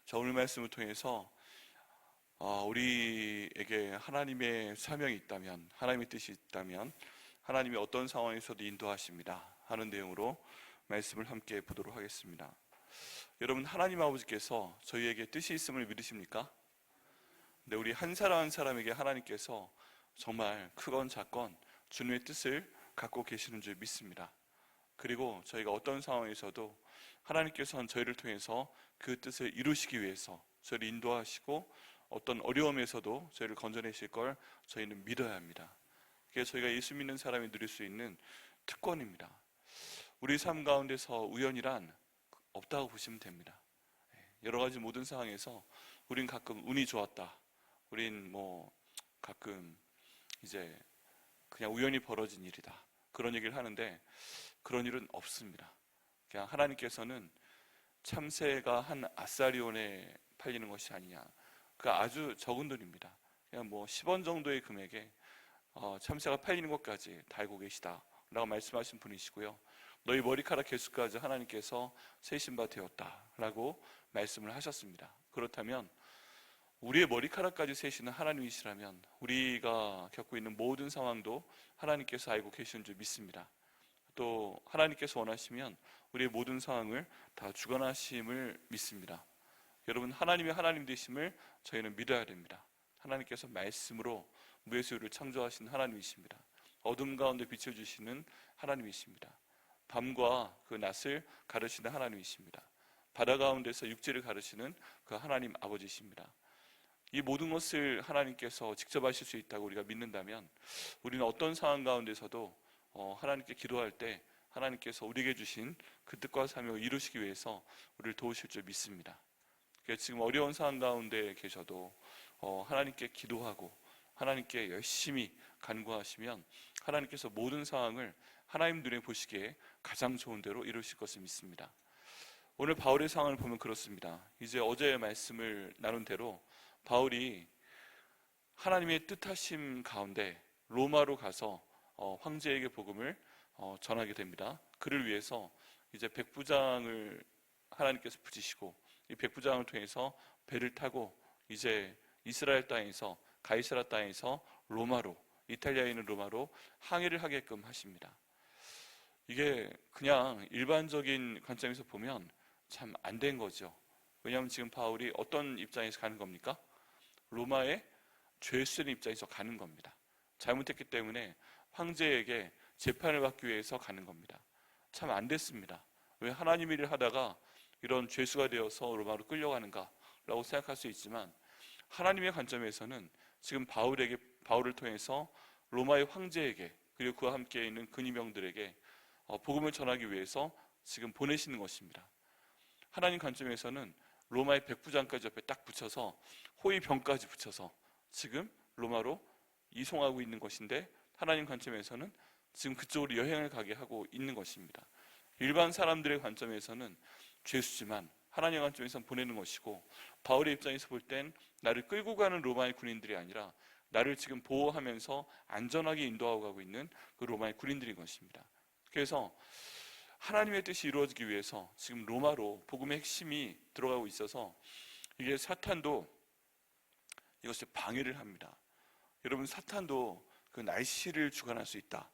자, 오늘 말씀을 통해서 우리에게 하나님의 사명이 있다면, 하나님의 뜻이 있다면 하나님이 어떤 상황에서도 인도하십니다 하는 내용으로 말씀을 함께 보도록 하겠습니다. 여러분, 하나님 아버지께서 저희에게 뜻이 있음을 믿으십니까? 네, 우리 한 사람 한 사람에게 하나님께서 정말 크건 작건 주님의 뜻을 갖고 계시는 줄 믿습니다. 그리고 저희가 어떤 상황에서도 하나님께서는 저희를 통해서 그 뜻을 이루시기 위해서 저희를 인도하시고 어떤 어려움에서도 저희를 건져내실 걸 저희는 믿어야 합니다. 그게 저희가 예수 믿는 사람이 누릴 수 있는 특권입니다. 우리 삶 가운데서 우연이란 없다고 보시면 됩니다. 여러 가지 모든 상황에서 우린 가끔 운이 좋았다, 우린 가끔 이제 그냥 우연히 벌어진 일이다, 그런 얘기를 하는데 그런 일은 없습니다. 그냥 하나님께서는 참새가 한 아사리온에 팔리는 것이 아니냐, 그 아주 적은 돈입니다. 그냥 10원 정도의 금액에 참새가 팔리는 것까지 다 알고 계시다 라고 말씀하신 분이시고요, 너희 머리카락 개수까지 하나님께서 세신 바 되었다 라고 말씀을 하셨습니다. 그렇다면 우리의 머리카락까지 세시는 하나님이시라면 우리가 겪고 있는 모든 상황도 하나님께서 알고 계시는 줄 믿습니다. 또 하나님께서 원하시면 우리의 모든 상황을 다 주관하심을 믿습니다. 여러분, 하나님이 하나님 되심을 저희는 믿어야 됩니다. 하나님께서 말씀으로 무의 수요를 창조하신 하나님이십니다. 어둠 가운데 빛을 주시는 하나님이십니다. 밤과 그 낮을 가르치는 하나님이십니다. 바다 가운데서 육지를 가르치는 그 하나님 아버지십니다. 이 모든 것을 하나님께서 직접 하실 수 있다고 우리가 믿는다면 우리는 어떤 상황 가운데서도 하나님께 기도할 때 하나님께서 우리에게 주신 그 뜻과 사명을 이루시기 위해서 우리를 도우실 줄 믿습니다. 지금 어려운 상황 가운데 계셔도 하나님께 기도하고 하나님께 열심히 간구하시면 하나님께서 모든 상황을 하나님 눈에 보시기에 가장 좋은 대로 이루실 것을 믿습니다. 오늘 바울의 상황을 보면 그렇습니다. 이제 어제 말씀을 나눈 대로 바울이 하나님의 뜻하심 가운데 로마로 가서 황제에게 복음을 전하게 됩니다. 그를 위해서 이제 백부장을 하나님께서 붙이시고 이 백부장을 통해서 배를 타고 이제 이스라엘 땅에서 가이사라 땅에서 로마로, 이탈리아에 있는 로마로 항해를 하게끔 하십니다. 이게 그냥 일반적인 관점에서 보면 참 안 된 거죠. 왜냐하면 지금 바울이 어떤 입장에서 가는 겁니까? 로마의 죄수된 입장에서 가는 겁니다. 잘못했기 때문에 황제에게 재판을 받기 위해서 가는 겁니다. 참 안 됐습니다. 왜 하나님 일을 하다가 이런 죄수가 되어서 로마로 끌려가는가 라고 생각할 수 있지만 하나님의 관점에서는 지금 바울을 통해서 로마의 황제에게 그리고 그와 함께 있는 근위병들에게 복음을 전하기 위해서 지금 보내시는 것입니다. 하나님 관점에서는 로마의 백부장까지 옆에 딱 붙여서 호위병까지 붙여서 지금 로마로 이송하고 있는 것인데 하나님 관점에서는 지금 그쪽으로 여행을 가게 하고 있는 것입니다. 일반 사람들의 관점에서는 죄수지만 하나님의 관점에서는 보내는 것이고 바울의 입장에서 볼 땐 나를 끌고 가는 로마의 군인들이 아니라 나를 지금 보호하면서 안전하게 인도하고 가고 있는 그 로마의 군인들인 것입니다. 그래서 하나님의 뜻이 이루어지기 위해서 지금 로마로 복음의 핵심이 들어가고 있어서 이게 사탄도 이것을 방해를 합니다. 여러분, 사탄도 그 날씨를 주관할 수 있다.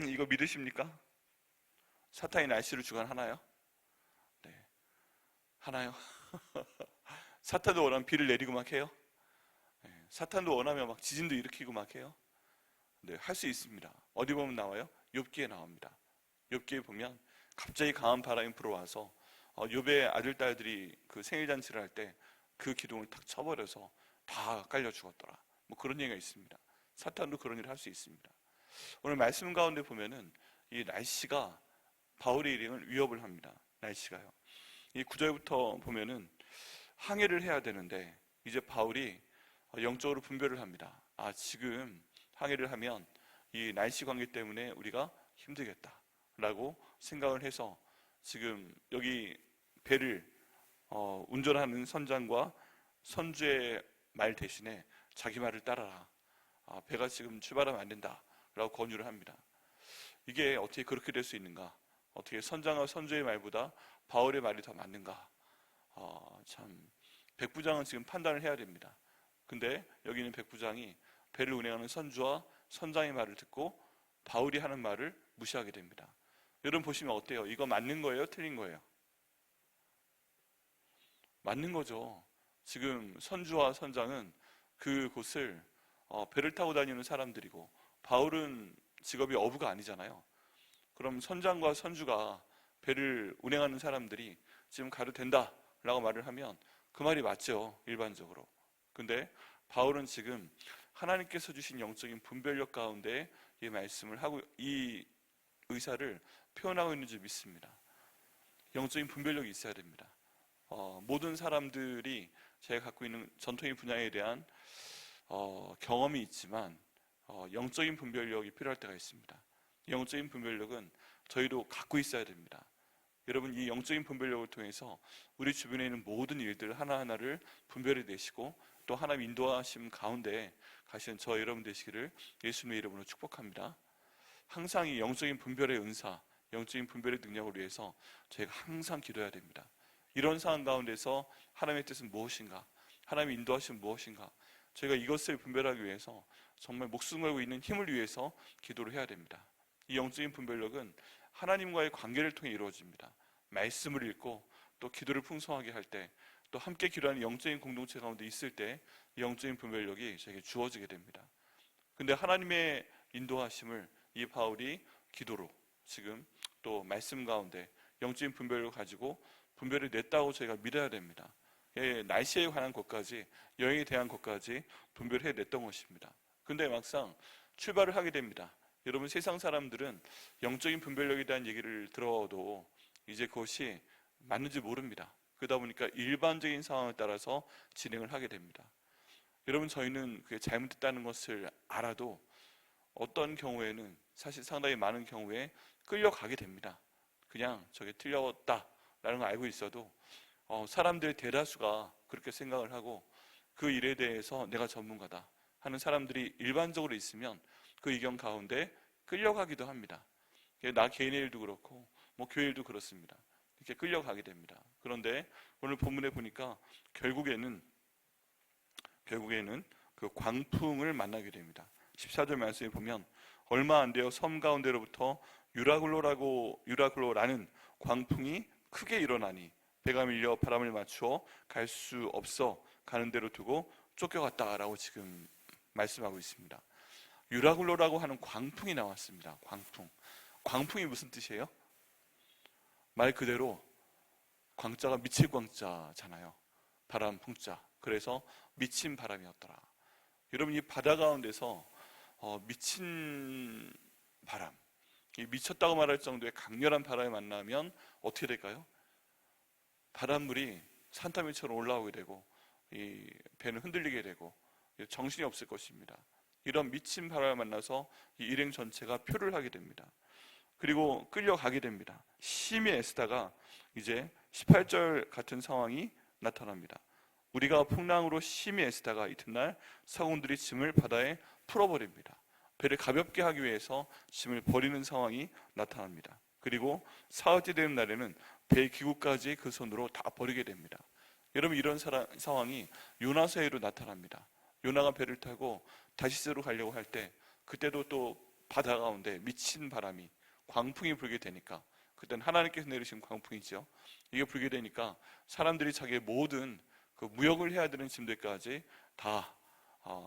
이거 믿으십니까? 사탄이 날씨를 주관하나요? 네, 하나요? 사탄도 원하면 비를 내리고 막 해요? 네, 사탄도 원하면 막 지진도 일으키고 막 해요? 네, 할 수 있습니다. 어디 보면 나와요? 욥기에 나옵니다. 욥기에 보면 갑자기 강한 바람이 불어와서 욥의 아들 딸들이 그 생일 잔치를 할 때 그 기둥을 탁 쳐버려서 다 깔려 죽었더라. 그런 얘기가 있습니다. 사탄도 그런 일을 할 수 있습니다. 오늘 말씀 가운데 보면은 이 날씨가 바울의 일행을 위협을 합니다. 날씨가요. 이 9절부터 보면은 항해를 해야 되는데 이제 바울이 영적으로 분별을 합니다. 지금 항해를 하면 이 날씨 관계 때문에 우리가 힘들겠다 라고 생각을 해서 지금 여기 배를 운전하는 선장과 선주의 말 대신에 자기 말을 따라라. 배가 지금 출발하면 안 된다 라고 권유를 합니다. 이게 어떻게 그렇게 될 수 있는가? 어떻게 선장과 선주의 말보다 바울의 말이 더 맞는가? 참 백부장은 지금 판단을 해야 됩니다. 근데 여기 있는 백부장이 배를 운행하는 선주와 선장의 말을 듣고 바울이 하는 말을 무시하게 됩니다. 여러분 보시면 어때요? 이거 맞는 거예요? 틀린 거예요? 맞는 거죠. 지금 선주와 선장은 그곳을 배를 타고 다니는 사람들이고, 바울은 직업이 어부가 아니잖아요. 그럼 선장과 선주가 배를 운행하는 사람들이 지금 가도 된다 라고 말을 하면 그 말이 맞죠, 일반적으로. 근데 바울은 지금 하나님께서 주신 영적인 분별력 가운데 이 말씀을 하고 이 의사를 표현하고 있는 줄 믿습니다. 영적인 분별력이 있어야 됩니다. 모든 사람들이 제가 갖고 있는 전통의 분야에 대한 경험이 있지만 영적인 분별력이 필요할 때가 있습니다. 영적인 분별력은 저희도 갖고 있어야 됩니다. 여러분, 이 영적인 분별력을 통해서 우리 주변에 있는 모든 일들 하나하나를 분별해 내시고 또 하나님 인도하심 가운데 가시는 저 여러분 되시기를 예수님의 이름으로 축복합니다. 항상 이 영적인 분별의 은사, 영적인 분별의 능력을 위해서 저희가 항상 기도해야 됩니다. 이런 상황 가운데서 하나님의 뜻은 무엇인가, 하나님의 인도하심은 무엇인가, 저희가 이것을 분별하기 위해서 정말 목숨 걸고 있는 힘을 위해서 기도를 해야 됩니다. 이 영적인 분별력은 하나님과의 관계를 통해 이루어집니다. 말씀을 읽고 또 기도를 풍성하게 할 때, 또 함께 기도하는 영적인 공동체 가운데 있을 때 영적인 분별력이 저에게 주어지게 됩니다. 근데 하나님의 인도하심을 이 바울이 기도로 지금 또 말씀 가운데 영적인 분별력을 가지고 분별을 냈다고 저희가 믿어야 됩니다. 날씨에 관한 것까지, 여행에 대한 것까지 분별해 냈던 것입니다. 근데 막상 출발을 하게 됩니다. 여러분, 세상 사람들은 영적인 분별력에 대한 얘기를 들어도 이제 그것이 맞는지 모릅니다. 그러다 보니까 일반적인 상황에 따라서 진행을 하게 됩니다. 여러분, 저희는 그게 잘못됐다는 것을 알아도 어떤 경우에는, 사실 상당히 많은 경우에 끌려가게 됩니다. 그냥 저게 틀렸다라는 걸 알고 있어도 사람들의 대다수가 그렇게 생각을 하고 그 일에 대해서 내가 전문가다 하는 사람들이 일반적으로 있으면 그 의견 가운데 끌려가기도 합니다. 나 개인의 일도 그렇고 교회 일도 그렇습니다. 이렇게 끌려가게 됩니다. 그런데 오늘 본문에 보니까 결국에는 그 광풍을 만나게 됩니다. 14절 말씀에 보면 얼마 안 되어 섬 가운데로부터 유라굴로라는 광풍이 크게 일어나니 배가 밀려 바람을 맞추어 갈 수 없어 가는 대로 두고 쫓겨갔다라고 지금 말씀하고 있습니다. 유라굴로라고 하는 광풍이 나왔습니다. 광풍이 무슨 뜻이에요? 말 그대로 광자가 미칠 광자잖아요. 바람 풍자. 그래서 미친 바람이었더라. 여러분, 이 바다 가운데서 미친 바람, 미쳤다고 말할 정도의 강렬한 바람이 만나면 어떻게 될까요? 바닷물이 산더미처럼 올라오게 되고 이 배는 흔들리게 되고 정신이 없을 것입니다. 이런 미친 바람을 만나서 이 일행 전체가 표를 하게 됩니다. 그리고 끌려가게 됩니다. 심히 애쓰다가 이제 18절 같은 상황이 나타납니다. 우리가 풍랑으로 심히 애쓰다가 이튿날 사공들이 짐을 바다에 풀어버립니다. 배를 가볍게 하기 위해서 짐을 버리는 상황이 나타납니다. 그리고 사흘째 되는 날에는 배 기구까지 그 손으로 다 버리게 됩니다. 여러분, 이런 상황이 요나서에도 나타납니다. 요나가 배를 타고 다시스로 가려고 할 때 그때도 또 바다 가운데 미친 바람이, 광풍이 불게 되니까, 그때는 하나님께서 내리신 광풍이죠. 이게 불게 되니까 사람들이 자기의 모든 그 무역을 해야 되는 짐들까지 다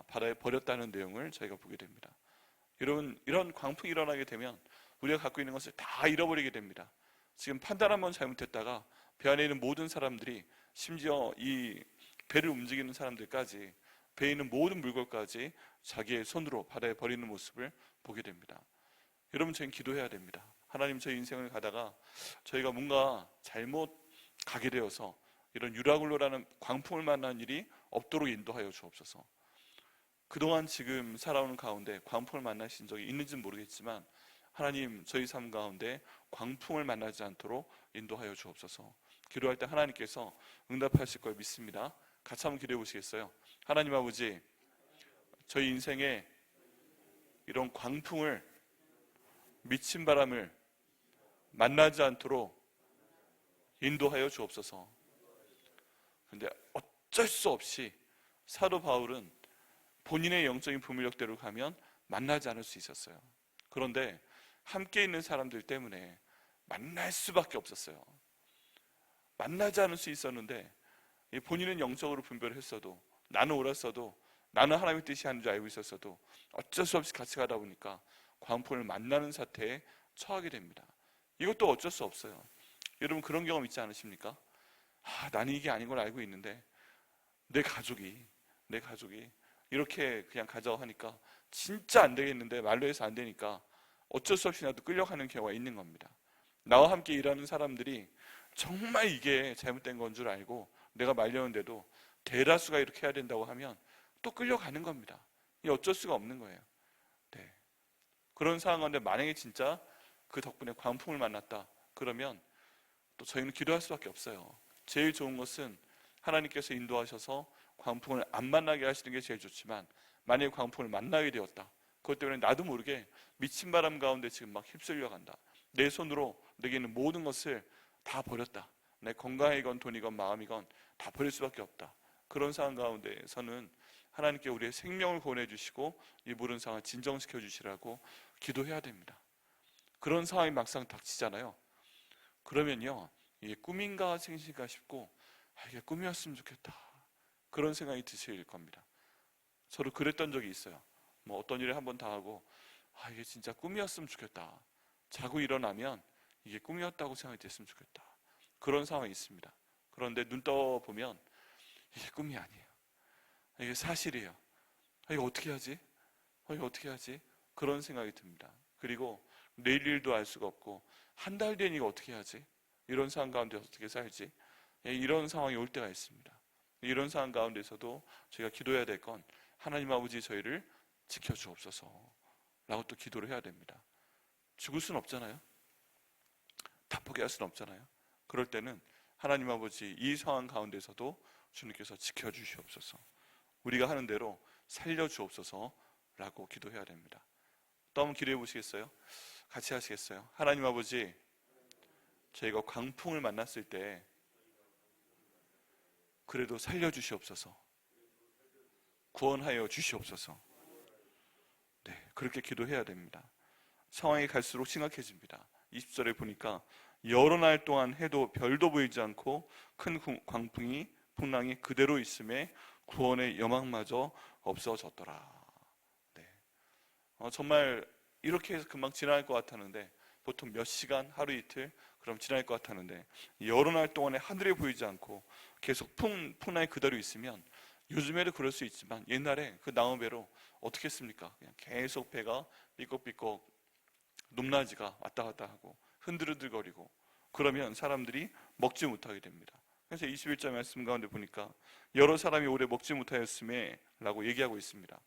바다에 버렸다는 내용을 저희가 보게 됩니다. 여러분, 이런 광풍이 일어나게 되면 우리가 갖고 있는 것을 다 잃어버리게 됩니다. 지금 판단 한번 잘못했다가 배 안에 있는 모든 사람들이, 심지어 이 배를 움직이는 사람들까지, 배에 있는 모든 물건까지 자기의 손으로 바다에 버리는 모습을 보게 됩니다. 여러분, 저희는 기도해야 됩니다. 하나님, 저희 인생을 가다가 저희가 뭔가 잘못 가게 되어서 이런 유라굴로라는 광풍을 만난 일이 없도록 인도하여 주옵소서. 그동안 지금 살아오는 가운데 광풍을 만나신 적이 있는지는 모르겠지만 하나님, 저희 삶 가운데 광풍을 만나지 않도록 인도하여 주옵소서. 기도할 때 하나님께서 응답하실 걸 믿습니다. 같이 한번 기도해 보시겠어요? 하나님 아버지, 저희 인생에 이런 광풍을, 미친 바람을 만나지 않도록 인도하여 주옵소서. 근데 어쩔 수 없이 사도 바울은 본인의 영적인 부밀력대로 가면 만나지 않을 수 있었어요. 그런데 함께 있는 사람들 때문에 만날 수밖에 없었어요. 만나지 않을 수 있었는데 본인은 영적으로 분별을 했어도, 나는 옳았어도, 나는 하나님의 뜻이 하는 줄 알고 있었어도 어쩔 수 없이 같이 가다 보니까 광풍을 만나는 사태에 처하게 됩니다. 이것도 어쩔 수 없어요. 여러분 그런 경험 있지 않으십니까? 나는 이게 아닌 걸 알고 있는데 내 가족이 이렇게 그냥 가자고 하니까 진짜 안 되겠는데, 말로 해서 안 되니까 어쩔 수 없이 나도 끌려가는 경우가 있는 겁니다. 나와 함께 일하는 사람들이 정말 이게 잘못된 건 줄 알고 내가 말렸는데도 대다수가 이렇게 해야 된다고 하면 또 끌려가는 겁니다. 이게 어쩔 수가 없는 거예요. 네. 그런 상황 가운데 만약에 진짜 그 덕분에 광풍을 만났다 그러면 또 저희는 기도할 수밖에 없어요. 제일 좋은 것은 하나님께서 인도하셔서 광풍을 안 만나게 하시는 게 제일 좋지만, 만약에 광풍을 만나게 되었다, 그것 때문에 나도 모르게 미친 바람 가운데 지금 막 휩쓸려 간다, 내 손으로 내게 있는 모든 것을 다 버렸다, 내 건강이건 돈이건 마음이건 다 버릴 수밖에 없다, 그런 상황 가운데서는 하나님께 우리의 생명을 구원해 주시고 이 모든 상황을 진정시켜 주시라고 기도해야 됩니다. 그런 상황이 막상 닥치잖아요. 그러면요, 이게 꿈인가 생신가 싶고 이게 꿈이었으면 좋겠다, 그런 생각이 드실 겁니다. 저도 그랬던 적이 있어요. 뭐 어떤 일을 한번 당하고 이게 진짜 꿈이었으면 좋겠다, 자고 일어나면 이게 꿈이었다고 생각이 됐으면 좋겠다, 그런 상황이 있습니다. 그런데 눈 떠보면 이게 꿈이 아니에요. 이게 사실이에요. 이거 어떻게 하지? 이거 어떻게 하지? 그런 생각이 듭니다. 그리고 내일 일도 알 수가 없고 한 달 뒤엔 이거 어떻게 하지? 이런 상황 가운데 어떻게 살지? 이런 상황이 올 때가 있습니다. 이런 상황 가운데서도 저희가 기도해야 될 건 하나님 아버지 저희를 지켜주옵소서 라고 또 기도를 해야 됩니다. 죽을 수는 없잖아요. 다 포기할 수는 없잖아요. 그럴 때는 하나님 아버지 이 상황 가운데서도 주님께서 지켜주시옵소서, 우리가 하는 대로 살려주옵소서 라고 기도해야 됩니다. 또 한번 기도해 보시겠어요? 같이 하시겠어요? 하나님 아버지, 저희가 광풍을 만났을 때 그래도 살려주시옵소서, 구원하여 주시옵소서. 네, 그렇게 기도해야 됩니다. 상황이 갈수록 심각해집니다. 20절에 보니까 여러 날 동안 해도 별도 보이지 않고 큰 광풍이 풍랑이 그대로 있음에 구원의 여망마저 없어졌더라. 네. 정말 이렇게 해서 금방 지나갈 것 같았는데, 보통 몇 시간, 하루 이틀 그럼 지날 것 같았는데 여러 날 동안에 하늘에 보이지 않고 계속 풍랑이 그대로 있으면, 요즘에도 그럴 수 있지만 옛날에 그 나무배로 어떻게 했습니까? 그냥 계속 배가 삐걱삐걱 높낮이가 왔다 갔다 하고 흔들흔들거리고 그러면 사람들이 먹지 못하게 됩니다. 그래서 21절 말씀 가운데 보니까 여러 사람이 오래 먹지 못하였음에 라고 얘기하고 있습니다.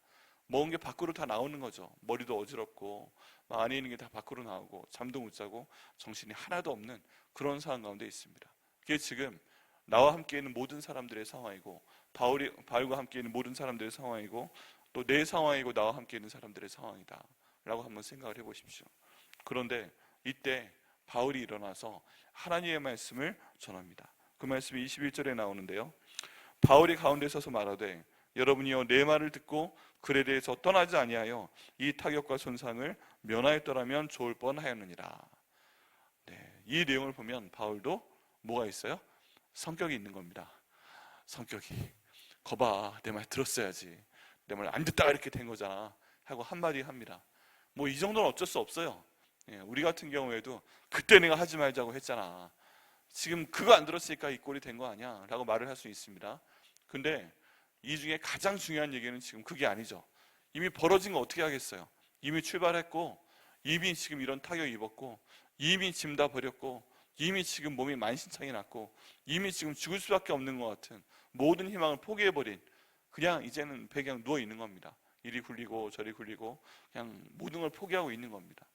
먹은 게 밖으로 다 나오는 거죠. 머리도 어지럽고 안에 있는 게 다 밖으로 나오고 잠도 못 자고 정신이 하나도 없는 그런 상황 가운데 있습니다. 그게 지금 나와 함께 있는 모든 사람들의 상황이고, 바울과 함께 있는 모든 사람들의 상황이고, 또 내 상황이고 나와 함께 있는 사람들의 상황이다 라고 한번 생각을 해보십시오. 그런데 이때 바울이 일어나서 하나님의 말씀을 전합니다. 그 말씀이 21절에 나오는데요, 바울이 가운데 서서 말하되 여러분이여 내 말을 듣고 글에 대해서 떠나지 아니하여 이 타격과 손상을 면하였더라면 좋을 뻔하였느니라. 네, 이 내용을 보면 바울도 뭐가 있어요? 성격이 있는 겁니다. 성격이 거봐, 내 말 들었어야지, 내 말 안 듣다가 이렇게 된 거잖아 하고 한마디 합니다. 뭐 이 정도는 어쩔 수 없어요. 우리 같은 경우에도 그때 내가 하지 말자고 했잖아, 지금 그거 안 들었으니까 이 꼴이 된 거 아니야 라고 말을 할 수 있습니다. 근데 이 중에 가장 중요한 얘기는 지금 그게 아니죠. 이미 벌어진 거 어떻게 하겠어요? 이미 출발했고, 이미 지금 이런 타격 입었고, 이미 짐 다 버렸고, 이미 지금 몸이 만신창이 났고, 이미 지금 죽을 수밖에 없는 것 같은 모든 희망을 포기해버린, 그냥 이제는 그냥 누워 있는 겁니다. 이리 굴리고 저리 굴리고 그냥 모든 걸 포기하고 있는 겁니다.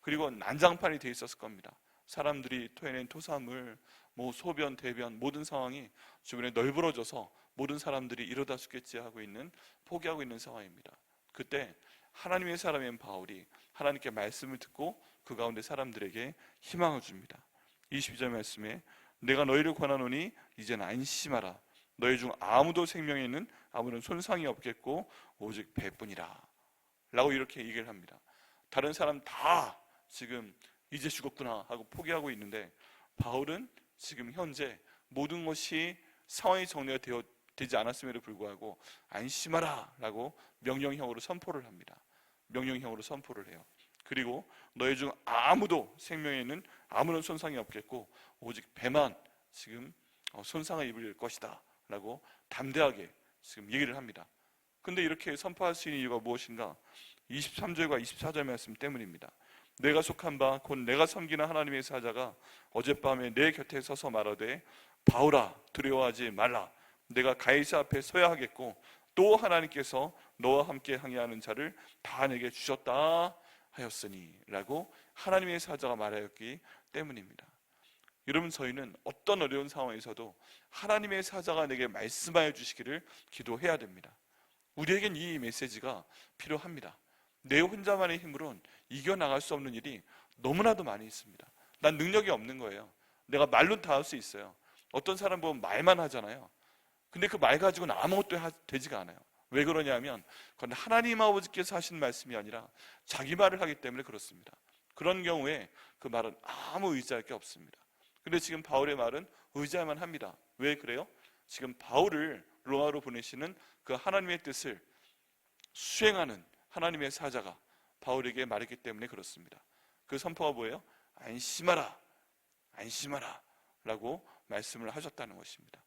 그리고 난장판이 돼 있었을 겁니다. 사람들이 토해낸 토사물, 뭐 소변, 대변 모든 상황이 주변에 널브러져서 모든 사람들이 이러다 죽겠지 하고 있는, 포기하고 있는 상황입니다. 그때 하나님의 사람인 바울이 하나님께 말씀을 듣고 그 가운데 사람들에게 희망을 줍니다. 22절 말씀에 내가 너희를 권하노니 이제는 안심하라, 너희 중 아무도 생명에는 아무런 손상이 없겠고 오직 배뿐이라 라고 이렇게 얘기를 합니다. 다른 사람 다 지금 이제 죽었구나 하고 포기하고 있는데 바울은 지금 현재 모든 것이 상황이 정리가 되지 않았음에도 불구하고 안심하라 라고 명령형으로 선포를 합니다. 명령형으로 선포를 해요. 그리고 너희 중 아무도 생명에는 아무런 손상이 없겠고 오직 배만 지금 손상을 입을 것이다 라고 담대하게 지금 얘기를 합니다. 근데 이렇게 선포할 수 있는 이유가 무엇인가? 23절과 24절 말씀 때문입니다. 내가 속한 바 곧 내가 섬기는 하나님의 사자가 어젯밤에 내 곁에 서서 말하되 바울아 두려워하지 말라. 내가 가이사 앞에 서야 하겠고 또 하나님께서 너와 함께 항해하는 자를 다 내게 주셨다 하였으니 라고 하나님의 사자가 말하였기 때문입니다. 여러분, 저희는 어떤 어려운 상황에서도 하나님의 사자가 내게 말씀하여 주시기를 기도해야 됩니다. 우리에겐 이 메시지가 필요합니다. 내 혼자만의 힘으로는 이겨나갈 수 없는 일이 너무나도 많이 있습니다. 난 능력이 없는 거예요. 내가 말로 다 할 수 있어요. 어떤 사람 보면 말만 하잖아요. 근데 그 말 가지고는 아무것도 되지가 않아요. 왜 그러냐면 그건 하나님 아버지께서 하신 말씀이 아니라 자기 말을 하기 때문에 그렇습니다. 그런 경우에 그 말은 아무 의지할 게 없습니다. 근데 지금 바울의 말은 의지할만 합니다. 왜 그래요? 지금 바울을 로마로 보내시는 그 하나님의 뜻을 수행하는 하나님의 사자가 바울에게 말했기 때문에 그렇습니다. 그 선포가 뭐예요? 안심하라, 안심하라 라고 말씀을 하셨다는 것입니다.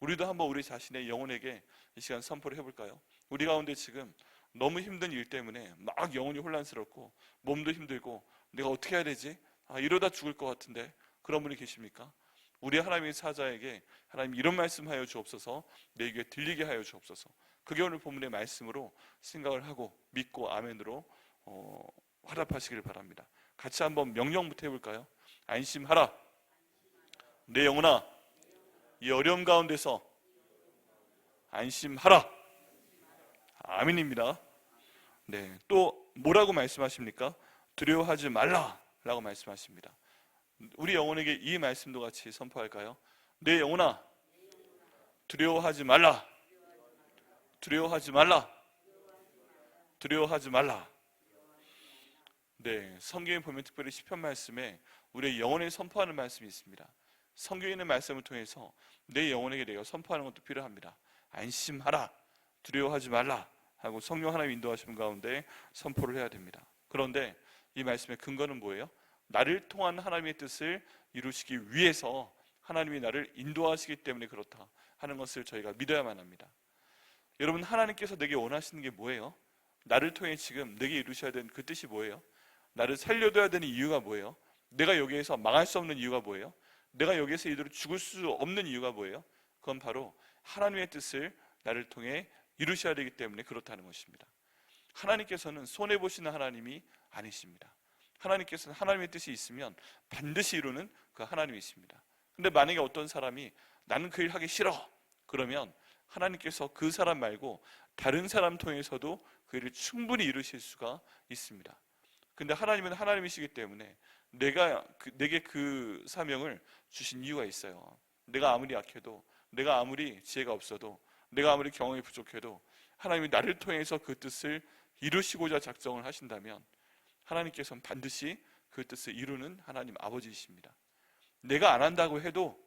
우리도 한번 우리 자신의 영혼에게 이 시간 선포를 해볼까요? 우리 가운데 지금 너무 힘든 일 때문에 막 영혼이 혼란스럽고 몸도 힘들고 내가 어떻게 해야 되지? 이러다 죽을 것 같은데, 그런 분이 계십니까? 우리 하나님의 사자에게 하나님 이런 말씀하여 주옵소서, 내 귀에 들리게 하여 주옵소서. 그게 오늘 본문의 말씀으로 생각을 하고 믿고 아멘으로 화답하시길 바랍니다. 같이 한번 명령부터 해볼까요? 안심하라. 내 영혼아, 이 어려움 가운데서 안심하라. 아멘입니다. 네, 또 뭐라고 말씀하십니까? 두려워하지 말라 라고 말씀하십니다. 우리 영혼에게 이 말씀도 같이 선포할까요? 내 영혼아, 두려워하지 말라. 두려워하지 말라. 두려워하지 말라. 네, 성경에 보면 특별히 시편 말씀에 우리의 영혼에 선포하는 말씀이 있습니다. 성경에 있는 말씀을 통해서 내 영혼에게 내가 선포하는 것도 필요합니다. 안심하라, 두려워하지 말라 하고 성령 하나님 인도하시는 가운데 선포를 해야 됩니다. 그런데 이 말씀의 근거는 뭐예요? 나를 통한 하나님의 뜻을 이루시기 위해서 하나님이 나를 인도하시기 때문에 그렇다 하는 것을 저희가 믿어야만 합니다. 여러분, 하나님께서 내게 원하시는 게 뭐예요? 나를 통해 지금 내게 이루셔야 되는 그 뜻이 뭐예요? 나를 살려둬야 되는 이유가 뭐예요? 내가 여기에서 망할 수 없는 이유가 뭐예요? 내가 여기에서 이대로 죽을 수 없는 이유가 뭐예요? 그건 바로 하나님의 뜻을 나를 통해 이루셔야 되기 때문에 그렇다는 것입니다. 하나님께서는 손해보시는 하나님이 아니십니다. 하나님께서는 하나님의 뜻이 있으면 반드시 이루는 그 하나님이십니다. 근데 만약에 어떤 사람이 나는 그 일 하기 싫어 그러면 하나님께서 그 사람 말고 다른 사람 통해서도 그 일을 충분히 이루실 수가 있습니다. 근데 하나님은 하나님이시기 때문에 내게 그 사명을 주신 이유가 있어요. 내가 아무리 약해도, 내가 아무리 지혜가 없어도, 내가 아무리 경험이 부족해도 하나님이 나를 통해서 그 뜻을 이루시고자 작정을 하신다면 하나님께서는 반드시 그 뜻을 이루는 하나님 아버지이십니다. 내가 안 한다고 해도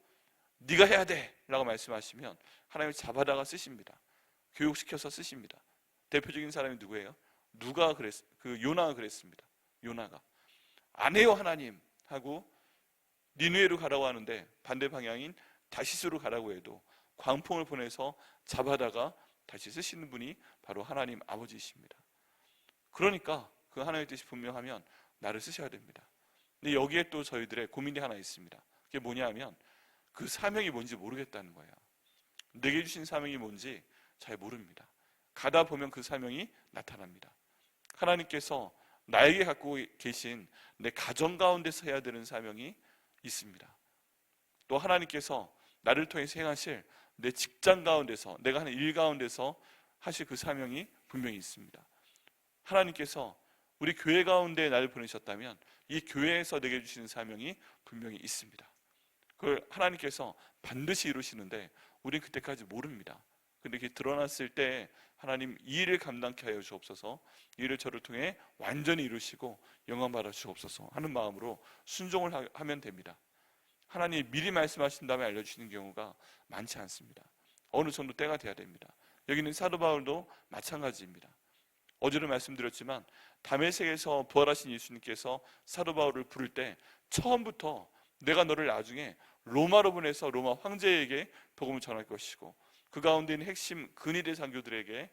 네가 해야 돼 라고 말씀하시면 하나님을 잡아다가 쓰십니다. 교육시켜서 쓰십니다. 대표적인 사람이 누구예요? 요나가 그랬습니다. 요나가 안 해요 하나님 하고 니느웨로 가라고 하는데 반대 방향인 다시스로 가라고 해도 광풍을 보내서 잡아다가 다시 쓰시는 분이 바로 하나님 아버지이십니다. 그러니까 그 하나님의 뜻이 분명하면 나를 쓰셔야 됩니다. 근데 여기에 또 저희들의 고민이 하나 있습니다. 그게 뭐냐 하면 그 사명이 뭔지 모르겠다는 거예요. 내게 주신 사명이 뭔지 잘 모릅니다. 가다 보면 그 사명이 나타납니다. 하나님께서 나에게 갖고 계신 내 가정 가운데서 해야 되는 사명이 있습니다. 또 하나님께서 나를 통해서 행하실 내 직장 가운데서, 내가 하는 일 가운데서 하실 그 사명이 분명히 있습니다. 하나님께서 우리 교회 가운데 나를 보내셨다면 이 교회에서 내게 주시는 사명이 분명히 있습니다. 그걸 하나님께서 반드시 이루시는데 우린 그때까지 모릅니다. 근데 이게 드러났을 때 하나님 이 일을 감당케 하여 주옵소서, 이 일을 저를 통해 완전히 이루시고 영광 받아 주옵소서 하는 마음으로 순종을 하면 됩니다. 하나님이 미리 말씀하신 다음에 알려주시는 경우가 많지 않습니다. 어느 정도 때가 돼야 됩니다. 여기는 사도 바울도 마찬가지입니다. 어제도 말씀드렸지만 다메섹에서 부활하신 예수님께서 사도 바울을 부를 때 처음부터 내가 너를 나중에 로마로 보내서 로마 황제에게 복음을 전할 것이고 그 가운데 있는 핵심 근위대 장교들에게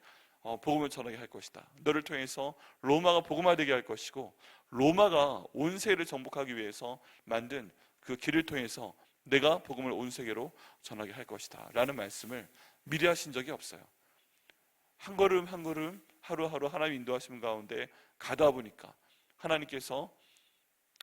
복음을 전하게 할 것이다. 너를 통해서 로마가 복음화되게 할 것이고 로마가 온 세계를 정복하기 위해서 만든 그 길을 통해서 내가 복음을 온 세계로 전하게 할 것이다 라는 말씀을 미리 하신 적이 없어요. 한 걸음 한 걸음 하루하루 하나님 인도하시는 가운데 가다 보니까 하나님께서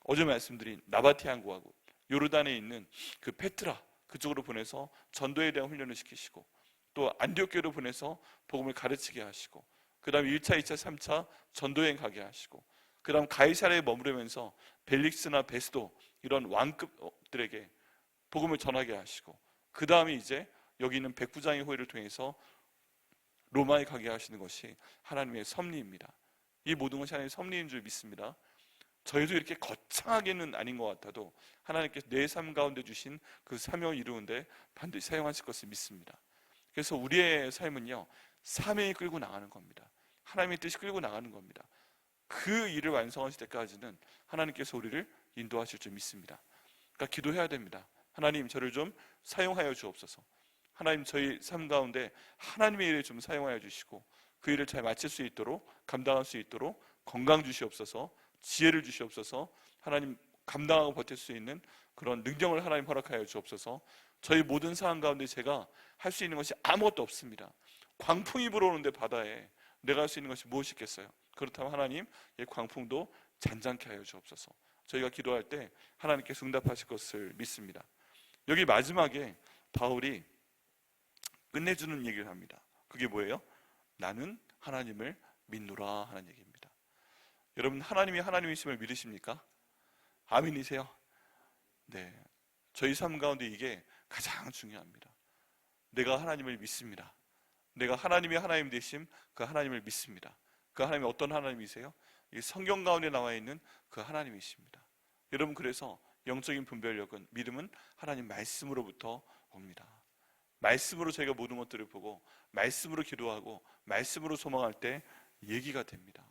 어제 말씀드린 나바티 항구하고 요르단에 있는 그 페트라 그쪽으로 보내서 전도에 대한 훈련을 시키시고 또 안디옥교로 보내서 복음을 가르치게 하시고 그 다음 1차, 2차, 3차 전도여행 가게 하시고 그 다음 가이사랴에 머무르면서 벨릭스나 베스도 이런 왕급들에게 복음을 전하게 하시고 그 다음에 이제 여기 있는 백부장의 호의를 통해서 로마에 가게 하시는 것이 하나님의 섭리입니다. 이 모든 것이 하나님의 섭리인 줄 믿습니다. 저희도 이렇게 거창하게는 아닌 것 같아도 하나님께서 내 삶 가운데 주신 그 사명을 이루는데 반드시 사용하실 것을 믿습니다. 그래서 우리의 삶은요 사명이 끌고 나가는 겁니다. 하나님의 뜻이 끌고 나가는 겁니다. 그 일을 완성하실 때까지는 하나님께서 우리를 인도하실 줄 믿습니다. 그러니까 기도해야 됩니다. 하나님 저를 좀 사용하여 주옵소서. 하나님 저희 삶 가운데 하나님의 일을 좀 사용하여 주시고 그 일을 잘 마칠 수 있도록 감당할 수 있도록 건강 주시옵소서, 지혜를 주시옵소서, 하나님 감당하고 버틸 수 있는 그런 능력을 하나님 허락하여 주옵소서. 저희 모든 상황 가운데 제가 할 수 있는 것이 아무것도 없습니다. 광풍이 불어오는데 바다에 내가 할 수 있는 것이 무엇이 있겠어요? 그렇다면 하나님 이 광풍도 잔잔케 하여 주옵소서. 저희가 기도할 때 하나님께서 응답하실 것을 믿습니다. 여기 마지막에 바울이 끝내주는 얘기를 합니다. 그게 뭐예요? 나는 하나님을 믿노라 하는 얘기입니다. 여러분 하나님이 하나님이심을 믿으십니까? 아멘이세요? 네, 저희 삶 가운데 이게 가장 중요합니다. 내가 하나님을 믿습니다. 내가 하나님이 하나님 되심 그 하나님을 믿습니다. 그 하나님이 어떤 하나님이세요? 이 성경 가운데 나와 있는 그 하나님이십니다. 여러분 그래서 영적인 분별력은 믿음은 하나님 말씀으로부터 옵니다. 말씀으로 저희가 모든 것들을 보고 말씀으로 기도하고 말씀으로 소망할 때 얘기가 됩니다.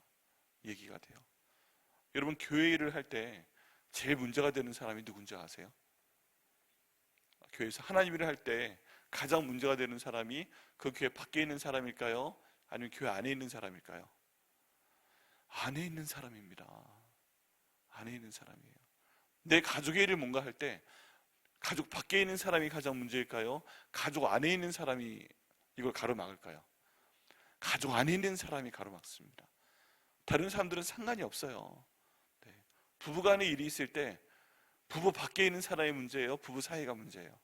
얘기가 돼요. 여러분 교회 일을 할 때 제일 문제가 되는 사람이 누군지 아세요? 교회에서 하나님 일을 할 때 가장 문제가 되는 사람이 그 교회 밖에 있는 사람일까요? 아니면 교회 안에 있는 사람일까요? 안에 있는 사람입니다. 안에 있는 사람이에요. 내 가족의 일을 뭔가 할 때 가족 밖에 있는 사람이 가장 문제일까요? 가족 안에 있는 사람이 이걸 가로막을까요? 가족 안에 있는 사람이 가로막습니다. 다른 사람들은 상관이 없어요. 네. 부부간의 일이 있을 때 부부 밖에 있는 사람이 문제예요? 부부 사이가 문제예요?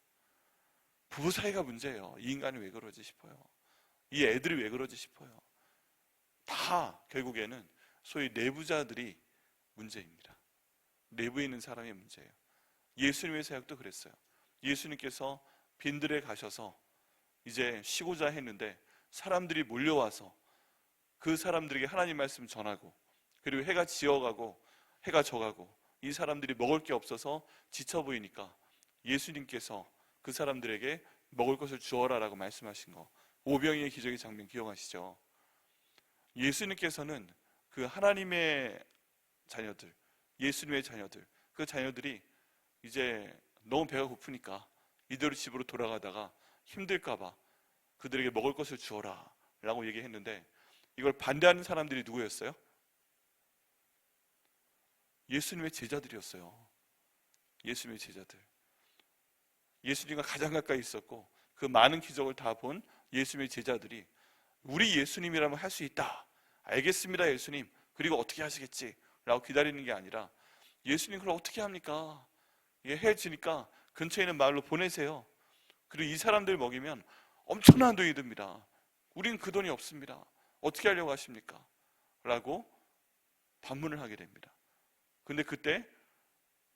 부부 사이가 문제예요. 이 인간이 왜 그러지 싶어요. 이 애들이 왜 그러지 싶어요. 다 결국에는 소위 내부자들이 문제입니다. 내부에 있는 사람이 문제예요. 예수님의 사역도 그랬어요. 예수님께서 빈들에 가셔서 이제 쉬고자 했는데 사람들이 몰려와서 그 사람들에게 하나님 말씀 전하고 그리고 해가 지어가고 해가 져가고 이 사람들이 먹을 게 없어서 지쳐 보이니까 예수님께서 그 사람들에게 먹을 것을 주어라라고 말씀하신 거, 오병이의 기적의 장면 기억하시죠? 예수님께서는 그 하나님의 자녀들, 예수님의 자녀들, 그 자녀들이 이제 너무 배가 고프니까 이대로 집으로 돌아가다가 힘들까 봐 그들에게 먹을 것을 주어라 라고 얘기했는데 이걸 반대하는 사람들이 누구였어요? 예수님의 제자들이었어요. 예수님의 제자들. 예수님과 가장 가까이 있었고 그 많은 기적을 다 본 예수님의 제자들이 우리 예수님이라면 할 수 있다. 알겠습니다 예수님. 그리고 어떻게 하시겠지? 라고 기다리는 게 아니라 예수님 그걸 어떻게 합니까? 이게 해지니까 근처에 있는 마을로 보내세요. 그리고 이 사람들 먹이면 엄청난 돈이 듭니다. 우린 그 돈이 없습니다. 어떻게 하려고 하십니까? 라고 반문을 하게 됩니다. 근데 그때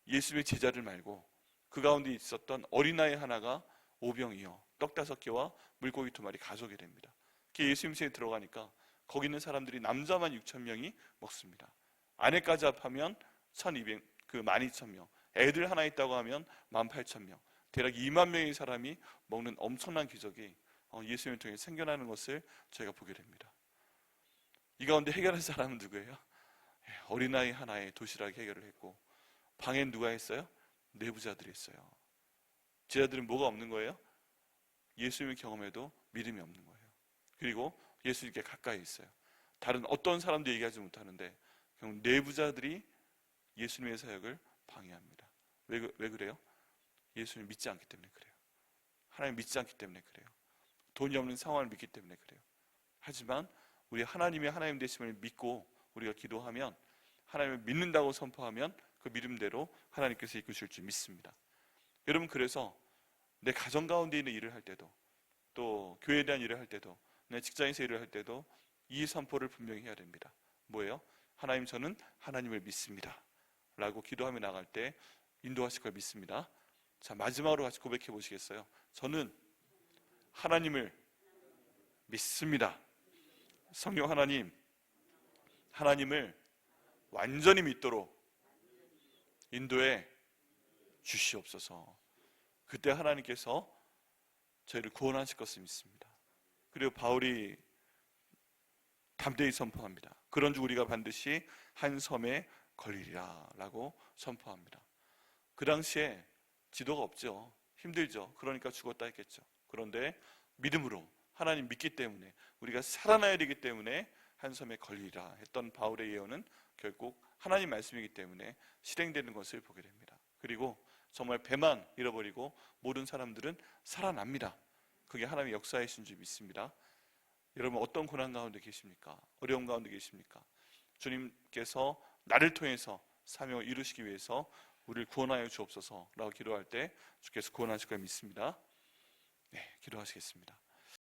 예수님의 제자들 말고 그 가운데 있었던 어린아이 하나가 오병이어 떡 5개와 물고기 2마리 가져오게 됩니다. 예수님 집에 들어가니까 거기 있는 사람들이 남자만 6,000명이 먹습니다. 아내까지 합하면 12,000명, 애들 하나 있다고 하면 18,000명, 대략 2만 명의 사람이 먹는 엄청난 기적이 예수님을 통해 생겨나는 것을 저희가 보게 됩니다. 이 가운데 해결한 사람은 누구예요? 어린아이 하나에 도시락 해결을 했고, 방엔 누가 했어요? 내부자들이 했어요. 제자들은 뭐가 없는 거예요? 예수님을 경험해도 믿음이 없는 거예요. 그리고 예수님께 가까이 있어요. 다른 어떤 사람도 얘기하지 못하는데 결국 내부자들이 예수님의 사역을 방해합니다. 왜 그래요? 예수님을 믿지 않기 때문에 그래요. 하나님 믿지 않기 때문에 그래요. 돈이 없는 상황을 믿기 때문에 그래요. 하지만 우리 하나님의 하나님 되심을 믿고 우리가 기도하면, 하나님을 믿는다고 선포하면 그 믿음대로 하나님께서 이끄실 줄 믿습니다. 여러분, 그래서 내 가정 가운데 있는 일을 할 때도, 또 교회에 대한 일을 할 때도, 내 직장에서 일을 할 때도 이 선포를 분명히 해야 됩니다. 뭐예요? 하나님, 저는 하나님을 믿습니다 라고 기도하며 나갈 때 인도하실 걸 믿습니다. 자, 마지막으로 같이 고백해 보시겠어요? 저는 하나님을 믿습니다. 성령 하나님, 하나님을 완전히 믿도록 인도해 주시옵소서. 그때 하나님께서 저희를 구원하실 것을 믿습니다. 그리고 바울이 담대히 선포합니다. 그런즉 우리가 반드시 한 섬에 걸리리라 라고 선포합니다. 그 당시에 지도가 없죠. 힘들죠. 그러니까 죽었다 했겠죠. 그런데 믿음으로, 하나님 믿기 때문에, 우리가 살아나야 되기 때문에 한 섬에 걸리리라 했던 바울의 예언은 결국 하나님 말씀이기 때문에 실행되는 것을 보게 됩니다. 그리고 정말 배만 잃어버리고 모든 사람들은 살아납니다. 그게 하나님의 역사이신 줄 믿습니다. 여러분, 어떤 고난 가운데 계십니까? 어려움 가운데 계십니까? 주님께서 나를 통해서 사명을 이루시기 위해서 우리를 구원하여 주옵소서 라고 기도할 때 주께서 구원하실 걸 믿습니다. 네, 기도하시겠습니다.